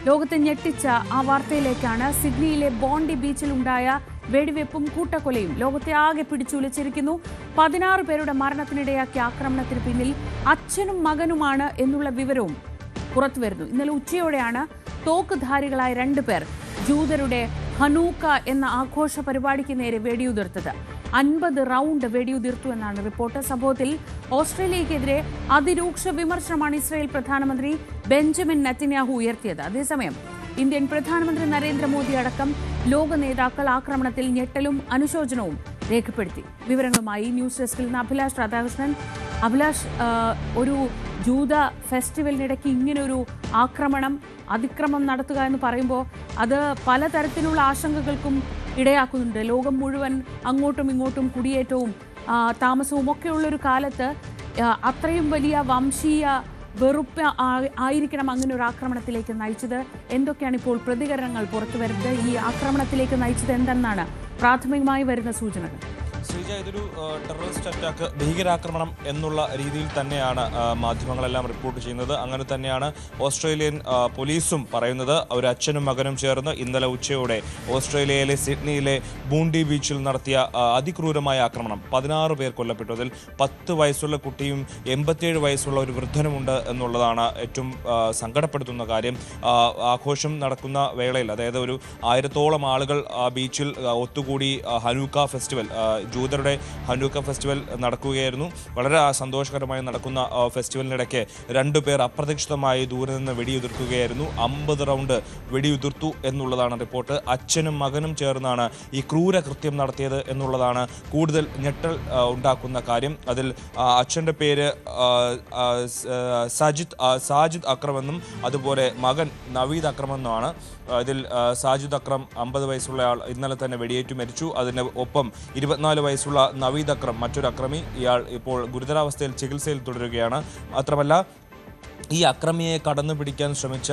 ലോകത്തെ ഞെട്ടിച്ച ആ വാർത്തയിലേക്കാണ്. സിഡ്നിയിലെ ബോണ്ടി ബീച്ചിലുണ്ടായ വെടിവെപ്പും കൂട്ടക്കൊലയും ലോകത്തെ ആകെ പിടിച്ചുലച്ചിരിക്കുന്നു. 16 പേരുടെ മരണത്തിനിടയാക്കിയ ആക്രമണത്തിന് പിന്നിൽ അച്ഛനും മകനുമാണ് എന്നുള്ള വിവരവും പുറത്തുവരുന്നു. ഇന്നലെ ഉച്ചയോടെയാണ് തോക്കുധാരികളായ 2 പേർ ജൂതരുടെ ഹനൂക്ക എന്ന ആഘോഷ പരിപാടിക്ക് നേരെ വെടിയുതിർത്തത്. 50 റൗണ്ട് വെടിയുതിർത്തു എന്നാണ് റിപ്പോർട്ട്. സംഭവത്തിൽ ഓസ്ട്രേലിയക്കെതിരെ അതിരൂക്ഷ വിമർശനമാണ് ഇസ്രായേൽ പ്രധാനമന്ത്രി ബെഞ്ചമിൻ നെതന്യാഹു ഉയർത്തിയത്. അതേസമയം ഇന്ത്യൻ പ്രധാനമന്ത്രി നരേന്ദ്രമോദി അടക്കം ലോക നേതാക്കൾ ആക്രമണത്തിൽ ഞെട്ടലും അനുശോചനവും രേഖപ്പെടുത്തി. വിവരങ്ങളുമായി ന്യൂസ് ഡെസ്കിൽ നിന്ന് അഭിലാഷ് രാധാകൃഷ്ണൻ. അഭിലാഷ്, ഒരു ജൂത ഫെസ്റ്റിവലിനിടയ്ക്ക് ഇങ്ങനൊരു അതിക്രമം നടത്തുക എന്ന് പറയുമ്പോൾ അത് പലതരത്തിലുള്ള ആശങ്കകൾക്കും ഇടയാക്കുന്നുണ്ട്. ലോകം മുഴുവൻ അങ്ങോട്ടും ഇങ്ങോട്ടും കുടിയേറ്റവും താമസവും ഒക്കെയുള്ളൊരു കാലത്ത് അത്രയും വലിയ വംശീയ വെറുപ്പ് ആയിരിക്കണം അങ്ങനെ ഒരു ആക്രമണത്തിലേക്ക് നയിച്ചത്. എന്തൊക്കെയാണ് ഇപ്പോൾ പ്രതികരണങ്ങൾ പുറത്തു വരുന്നത്? ഈ ആക്രമണത്തിലേക്ക് നയിച്ചത് എന്തെന്നാണ് പ്രാഥമികമായി വരുന്ന സൂചനകൾ? ശ്രീജ, ഇതൊരു ടെററിസ്റ്റ് അറ്റാക്ക്, ഭീകരാക്രമണം എന്നുള്ള രീതിയിൽ തന്നെയാണ് മാധ്യമങ്ങളെല്ലാം റിപ്പോർട്ട് ചെയ്യുന്നത്. അങ്ങനെ തന്നെയാണ് ഓസ്ട്രേലിയൻ പോലീസും പറയുന്നത്. ഒരു അച്ഛനും മകനും ചേർന്ന് ഇന്നലെ ഉച്ചയോടെ ഓസ്ട്രേലിയയിലെ സിഡ്നിയിലെ ബൂണ്ടി ബീച്ചിൽ നടത്തിയ അതിക്രൂരമായ ആക്രമണം. 16 പേർ കൊല്ലപ്പെട്ടു. അതിൽ 10 വയസ്സുള്ള കുട്ടിയും 87 വയസ്സുള്ള ഒരു വൃദ്ധനുമുണ്ട് എന്നുള്ളതാണ് ഏറ്റവും സങ്കടപ്പെടുത്തുന്ന കാര്യം. ആഘോഷം നടക്കുന്ന വേളയിൽ, അതായത് ഒരു 1000-ഓളം ആളുകൾ ബീച്ചിൽ ഒത്തുകൂടി ഹനൂക്ക ഫെസ്റ്റിവൽ, ജൂതരുടെ ഹനൂക്ക ഫെസ്റ്റിവൽ നടക്കുകയായിരുന്നു. വളരെ സന്തോഷകരമായി നടക്കുന്ന ഫെസ്റ്റിവലിനിടയ്ക്ക് 2 പേർ അപ്രതീക്ഷിതമായി ദൂരെ നിന്ന് വെടിയുതിർക്കുകയായിരുന്നു. 50 റൗണ്ട് വെടിയുതിർത്തു എന്നുള്ളതാണ് റിപ്പോർട്ട്. അച്ഛനും മകനും ചേർന്നാണ് ഈ ക്രൂരകൃത്യം നടത്തിയത് എന്നുള്ളതാണ് കൂടുതൽ ഞെട്ടൽ ഉണ്ടാക്കുന്ന കാര്യം. അതിൽ അച്ഛൻ്റെ പേര് സാജിദ് അക്രം എന്നും അതുപോലെ മകൻ നവീദ് അക്രം എന്നുമാണ്. ഇതിൽ സാജിദ് അക്രം 50 വയസ്സുള്ള ആൾ ഇന്നലെ തന്നെ വെടിയേറ്റു മരിച്ചു. അതിന് ഒപ്പം 24 വയസ്സുള്ള നവീദ് അക്രം, മറ്റൊരു അക്രമി, ഇയാൾ ഇപ്പോൾ ഗുരുതരാവസ്ഥയിൽ ചികിത്സയിൽ തുടരുകയാണ്. മാത്രമല്ല, ഈ അക്രമിയെ കടന്നു പിടിക്കാൻ ശ്രമിച്ച,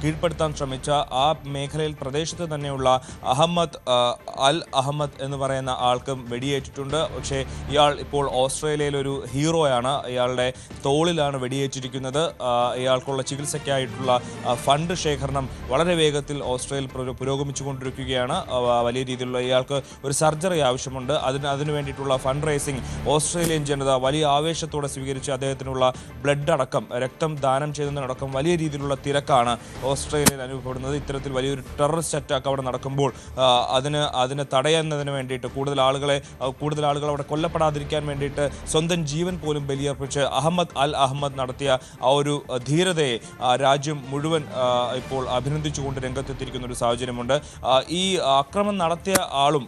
കീഴ്പ്പെടുത്താൻ ശ്രമിച്ച ആ മേഖലയിൽ പ്രദേശത്ത് തന്നെയുള്ള അഹമ്മദ് എന്ന് പറയുന്ന ആൾക്കും വെടിയേറ്റിട്ടുണ്ട്. പക്ഷേ ഇയാൾ ഇപ്പോൾ ഓസ്ട്രേലിയയിലൊരു ഹീറോയാണ്. ഇയാളുടെ തോളിലാണ് വെടിയേറ്റിരിക്കുന്നത്. ഇയാൾക്കുള്ള ചികിത്സയ്ക്കായിട്ടുള്ള ഫണ്ട് ശേഖരണം വളരെ വേഗത്തിൽ ഓസ്ട്രേലിയയിൽ പുരോഗമിച്ചുകൊണ്ടിരിക്കുകയാണ്. വലിയ രീതിയിലുള്ള ഇയാൾക്ക് ഒരു സർജറി ആവശ്യമുണ്ട്. അതിനു വേണ്ടിയിട്ടുള്ള ഫണ്ട് റേസിംഗ് ഓസ്ട്രേലിയൻ ജനത വലിയ ആവേശത്തോടെ സ്വീകരിച്ച് അദ്ദേഹത്തിനുള്ള ബ്ലഡ് അടക്കം, രക്തം ദാനം ചെയ്യുന്നതിനടക്കം വലിയ രീതിയിലുള്ള തിരക്കാണ് ഓസ്ട്രേലിയയിൽ അനുഭവപ്പെടുന്നത്. ഇത്തരത്തിൽ വലിയൊരു ടെററിസ്റ്റ് അറ്റാക്ക് അവിടെ നടക്കുമ്പോൾ അതിനെ തടയുന്നതിന് വേണ്ടിയിട്ട് കൂടുതൽ ആളുകൾ അവിടെ കൊല്ലപ്പെടാതിരിക്കാൻ വേണ്ടിയിട്ട് സ്വന്തം ജീവൻ പോലും ബലിയർപ്പിച്ച് അഹമ്മദ് നടത്തിയ ആ ഒരു ധീരതയെ രാജ്യം മുഴുവൻ ഇപ്പോൾ അഭിനന്ദിച്ചുകൊണ്ട് രംഗത്തെത്തിയിരിക്കുന്ന ഒരു സാഹചര്യമുണ്ട്. ഈ ആക്രമണം നടത്തിയ ആളും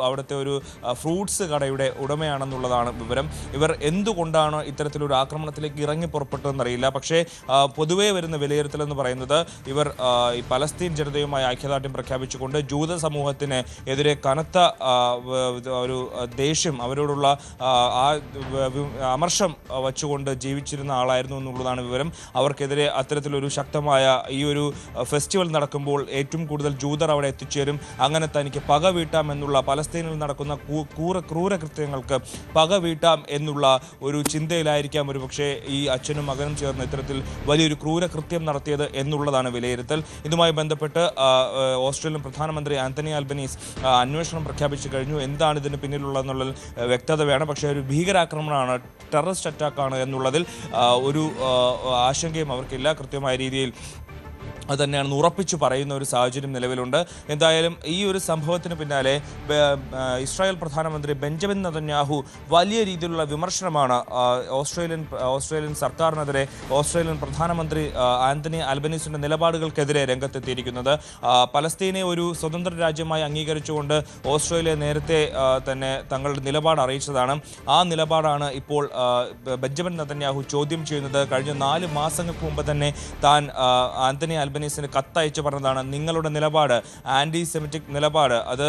അവിടുത്തെ ഒരു ഫ്രൂട്ട്സ് കടയുടെ ഉടമയാണെന്നുള്ളതാണ് വിവരം. ഇവർ എന്തുകൊണ്ടാണ് ഇത്തരത്തിലൊരു ആക്രമണത്തിലേക്ക് ഇറങ്ങി പുറപ്പെട്ടതെന്നറിയില്ല. പക്ഷേ പൊതുവേ വരുന്ന വിലയിരുത്തലെന്ന് പറയുന്നത് ഇവർ ഈ പലസ്തീൻ ജനതയുമായി ഐക്യദാർഢ്യം പ്രഖ്യാപിച്ചുകൊണ്ട് ജൂത സമൂഹത്തിന് എതിരെ കനത്ത ഒരു ദേഷ്യം, അവരോടുള്ള അമർഷം വച്ചുകൊണ്ട് ജീവിച്ചിരുന്ന ആളായിരുന്നു എന്നുള്ളതാണ് വിവരം. അവർക്കെതിരെ അത്തരത്തിലൊരു ശക്തമായ ഈ ഒരു ഫെസ്റ്റിവൽ നടക്കുമ്പോൾ ഏറ്റവും കൂടുതൽ ജൂതർ അവിടെ എത്തിച്ചേരും. അങ്ങനെ തനിക്ക് പക വീട്ടാം എന്നുള്ള, പലസ്തീനിൽ നടക്കുന്ന ക്രൂരകൃത്യങ്ങൾക്ക് പക വീട്ടാം എന്നുള്ള ഒരു ചിന്തയിലായിരിക്കാം ഒരുപക്ഷെ ഈ അച്ഛനും മകനും ചേർന്ന് ഇത്തരത്തിൽ വലിയൊരു ക്രൂരകൃത്യം നടത്തിയത് എന്നുള്ളതാണ് വിലയിരുത്തൽ. ഇതുമായി ബന്ധപ്പെട്ട് ഓസ്ട്രേലിയൻ പ്രധാനമന്ത്രി ആന്റണി അൽബനീസ് അന്വേഷണം പ്രഖ്യാപിച്ചു കഴിഞ്ഞു. എന്താണ് ഇതിന് പിന്നിലുള്ളതെന്നുള്ള വ്യക്തത വേണം. പക്ഷേ ഒരു ഭീകരാക്രമണമാണ്, ടെററിസ്റ്റ് അറ്റാക്കാണ് എന്നുള്ളതിൽ ഒരു ആശങ്കയും അവർക്കില്ല. കൃത്യമായ രീതിയിൽ അത് തന്നെയാണെന്ന് ഉറപ്പിച്ചു പറയുന്ന ഒരു സാഹചര്യം നിലവിലുണ്ട്. എന്തായാലും ഈ ഒരു സംഭവത്തിന് പിന്നാലെ ഇസ്രായേൽ പ്രധാനമന്ത്രി ബെഞ്ചമിൻ നെതന്യാഹു വലിയ രീതിയിലുള്ള വിമർശനമാണ് ഓസ്ട്രേലിയൻ സർക്കാരിനെതിരെ, ഓസ്ട്രേലിയൻ പ്രധാനമന്ത്രി ആന്റണി അൽബനീസിൻ്റെ നിലപാടുകൾക്കെതിരെ രംഗത്തെത്തിയിരിക്കുന്നത്. പലസ്തീനെ ഒരു സ്വതന്ത്ര രാജ്യമായി അംഗീകരിച്ചുകൊണ്ട് ഓസ്ട്രേലിയ നേരത്തെ തന്നെ തങ്ങളുടെ നിലപാട് അറിയിച്ചതാണ്. ആ നിലപാടാണ് ഇപ്പോൾ ബെഞ്ചമിൻ നെതന്യാഹു ചോദ്യം ചെയ്യുന്നത്. കഴിഞ്ഞ 4 മാസങ്ങൾക്ക് മുമ്പ് തന്നെ താൻ ആന്റണി അൽബനീസിന് കത്തയച്ച് പറഞ്ഞതാണ്, നിങ്ങളുടെ നിലപാട്, ആൻറ്റി സെമിറ്റിക് നിലപാട്, അത്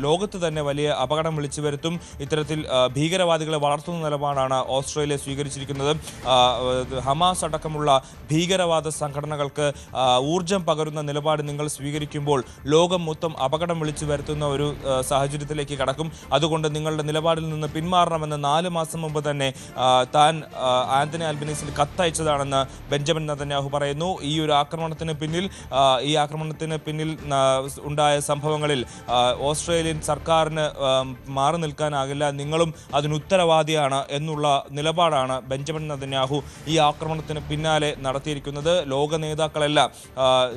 ലോകത്ത് തന്നെ വലിയ അപകടം വിളിച്ചു വരുത്തും. ഇത്തരത്തിൽ ഭീകരവാദികളെ വളർത്തുന്ന നിലപാടാണ് ഓസ്ട്രേലിയ സ്വീകരിച്ചിരിക്കുന്നത്. ഹമാസ് അടക്കമുള്ള ഭീകരവാദ സംഘടനകൾക്ക് ഊർജം പകരുന്ന നിലപാട് നിങ്ങൾ സ്വീകരിക്കുമ്പോൾ ലോകം മൊത്തം അപകടം വിളിച്ചു വരുത്തുന്ന ഒരു സാഹചര്യത്തിലേക്ക് കടക്കും. അതുകൊണ്ട് നിങ്ങളുടെ നിലപാടിൽ നിന്ന് പിന്മാറണമെന്ന് 4 മാസം മുമ്പ് തന്നെ താൻ ആന്റണി അൽബനീസിന് കത്തയച്ചതാണെന്ന് ബെഞ്ചമിൻ നെതന്യാഹു നെതന്യാഹു പറയുന്നു. ഈ ഒരു ആക്രമണത്തിന് പിന്നിൽ ഉണ്ടായ സംഭവങ്ങളിൽ ഓസ്ട്രേലിയൻ സർക്കാരിന് മാറി നിൽക്കാനാകില്ല, നിങ്ങളും അതിന് ഉത്തരവാദിയാണ് എന്നുള്ള നിലപാടാണ് ബെഞ്ചമിൻ നെതന്യാഹു ഈ ആക്രമണത്തിന് പിന്നാലെ നടത്തിയിരിക്കുന്നത്. ലോക നേതാക്കളെല്ലാം,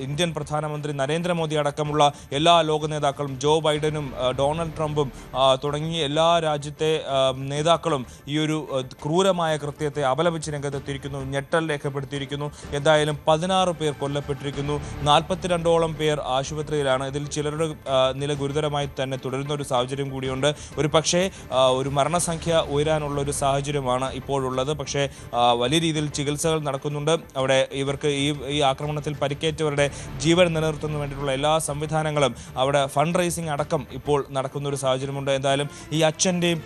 ഇന്ത്യൻ പ്രധാനമന്ത്രി നരേന്ദ്രമോദി അടക്കമുള്ള എല്ലാ ലോക നേതാക്കളും, ജോ ബൈഡനും ഡൊണാൾഡ് ട്രംപും തുടങ്ങി എല്ലാ രാജ്യത്തെ നേതാക്കളും ഈ ഒരു ക്രൂരമായ കൃത്യത്തെ അപലപിച്ച് രംഗത്തെത്തിയിരിക്കുന്നു, ഞെട്ടൽ രേഖപ്പെടുത്തിയിരിക്കുന്നു. എന്തായാലും 16 പേർ കൊല്ലപ്പെട്ടിരിക്കുന്നു, 42ഓളം പേർ ആശുപത്രിയിലാണ്. ഇതിൽ ചിലരുടെ നില ഗുരുതരമായി തന്നെ തുടരുന്ന ഒരു സാഹചര്യം കൂടിയുണ്ട്. ഒരു പക്ഷേ ഒരു മരണസംഖ്യ ഉയരാനുള്ള ഒരു സാഹചര്യമാണ് ഇപ്പോഴുള്ളത്. പക്ഷേ വലിയ രീതിയിൽ ചികിത്സകൾ നടക്കുന്നുണ്ട്. അവിടെ ഇവർക്ക് ഈ ആക്രമണത്തിൽ പരിക്കേറ്റവരുടെ ജീവൻ നിലനിർത്തുന്നതിന് വേണ്ടിയിട്ടുള്ള എല്ലാ സംവിധാനങ്ങളും, അവിടെ ഫണ്ട് റൈസിംഗ് അടക്കം ഇപ്പോൾ നടക്കുന്ന ഒരു സാഹചര്യമുണ്ട്. എന്തായാലും ഈ അച്ഛൻ്റെയും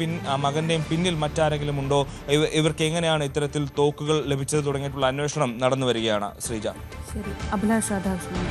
മകൻ്റെയും പിന്നിൽ മറ്റാരെങ്കിലും ഉണ്ടോ, ഇവർക്ക് എങ്ങനെയാണ് ഇത്തരത്തിൽ തോക്കുകൾ ലഭിച്ചത് തുടങ്ങിയിട്ടുള്ള അന്വേഷണം നടന്നു വരികയാണ്. ശ്രീജ. ശരി, അഭിലാഷ് രാധാകൃഷ്ണൻ.